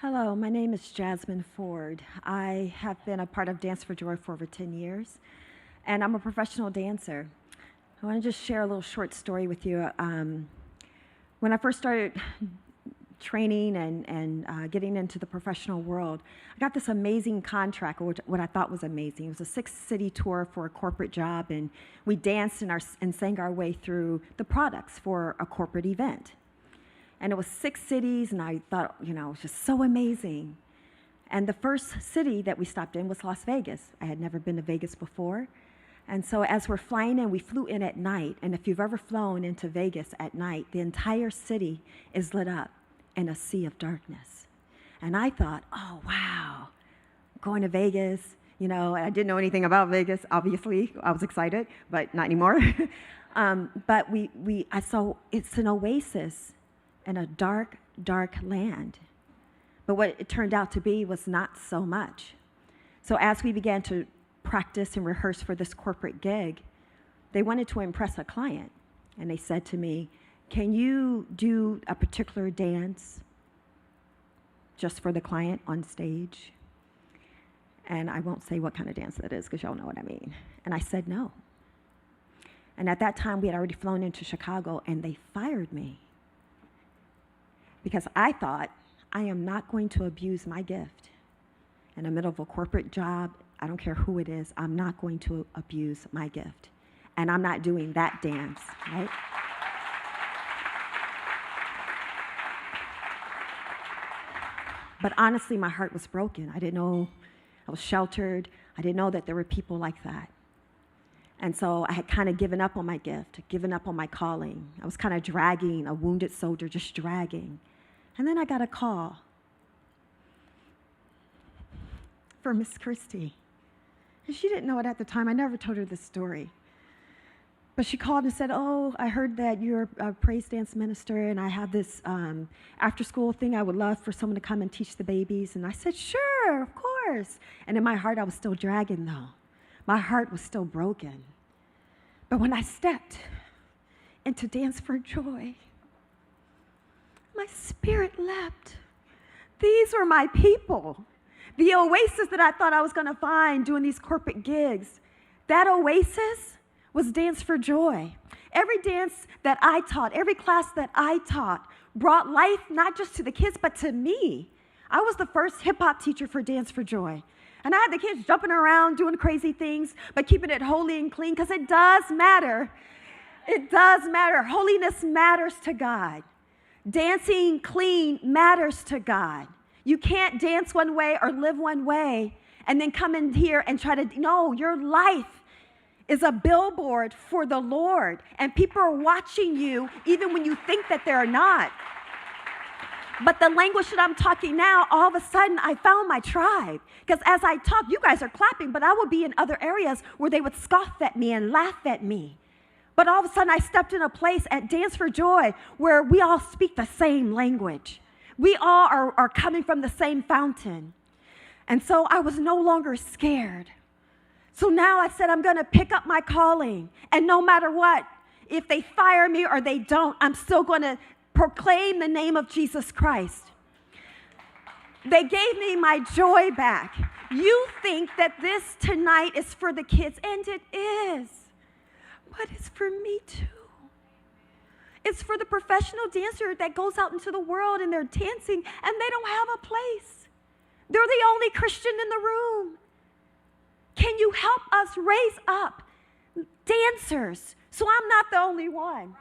Hello, my name is Jasmine Ford. I have been a part of Dance for Joy for over 10 years, and I'm a professional dancer. I want to just share a little short story with you. When I first started training and getting into the professional world, I got this amazing contract, or what I thought was amazing. It was a 6-city tour for a corporate job, and we danced and sang our way through the products for a corporate event. And it was 6 cities, and I thought, it was just so amazing. And the first city that we stopped in was Las Vegas. I had never been to Vegas before. And so as we're flying in, we flew in at night. And if you've ever flown into Vegas at night, the entire city is lit up in a sea of darkness. And I thought, oh, wow, going to Vegas. I didn't know anything about Vegas, obviously. I was excited, but not anymore. But I saw it's an oasis in a dark, dark land. But what it turned out to be was not so much. So as we began to practice and rehearse for this corporate gig, they wanted to impress a client. And they said to me, can you do a particular dance just for the client on stage? And I won't say what kind of dance that is because y'all know what I mean. And I said no. And at that time, we had already flown into Chicago, and they fired me. Because I thought, I am not going to abuse my gift. In the middle of a corporate job, I don't care who it is, I'm not going to abuse my gift. And I'm not doing that dance, right? But honestly, my heart was broken. I didn't know, I was sheltered. I didn't know that there were people like that. And so I had kind of given up on my gift, given up on my calling. I was kind of dragging, a wounded soldier, just dragging. And then I got a call from Miss Christie. And she didn't know it at the time. I never told her this story. But she called and said, oh, I heard that you're a praise dance minister, and I have this after-school thing. I would love for someone to come and teach the babies. And I said, sure, of course. And in my heart, I was still dragging, though. My heart was still broken. But when I stepped into Dance for Joy, my spirit leapt. These were my people. The oasis that I thought I was going to find doing these corporate gigs, that oasis was Dance for Joy. Every dance that I taught, every class that I taught brought life not just to the kids, but to me. I was the first hip-hop teacher for Dance for Joy. And I had the kids jumping around, doing crazy things, but keeping it holy and clean, because it does matter. It does matter. Holiness matters to God. Dancing clean matters to God. You can't dance one way or live one way and then come in here and try to, no, your life is a billboard for the Lord. And people are watching you even when you think that they're not. But the language that I'm talking now, all of a sudden, I found my tribe. Because as I talk, you guys are clapping, but I would be in other areas where they would scoff at me and laugh at me. But all of a sudden, I stepped in a place at Dance for Joy where we all speak the same language. We all are coming from the same fountain. And so I was no longer scared. So now I said, I'm going to pick up my calling. And no matter what, if they fire me or they don't, I'm still going to proclaim the name of Jesus Christ. They gave me my joy back. You think that this tonight is for the kids, and it is. But it's for me too. It's for the professional dancer that goes out into the world and they're dancing and they don't have a place. They're the only Christian in the room. Can you help us raise up dancers so I'm not the only one?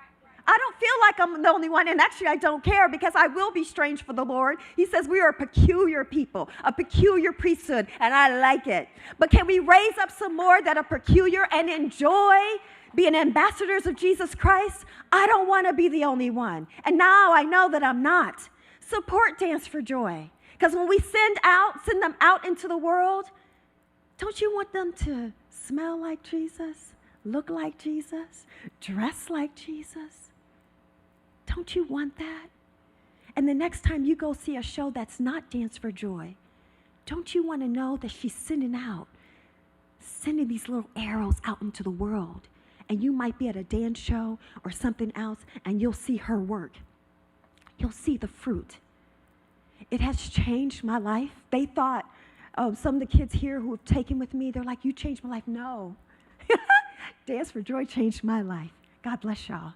I don't feel like I'm the only one, and actually I don't care because I will be strange for the Lord. He says we are a peculiar people, a peculiar priesthood, and I like it. But can we raise up some more that are peculiar and enjoy being ambassadors of Jesus Christ? I don't want to be the only one. And now I know that I'm not. Support Dance for Joy. Because when we send them out into the world, don't you want them to smell like Jesus, look like Jesus, dress like Jesus? Don't you want that? And the next time you go see a show that's not Dance for Joy, don't you want to know that she's sending these little arrows out into the world? And you might be at a dance show or something else, and you'll see her work. You'll see the fruit. It has changed my life. They thought, some of the kids here who have taken with me, they're like, you changed my life. No. Dance for Joy changed my life. God bless y'all.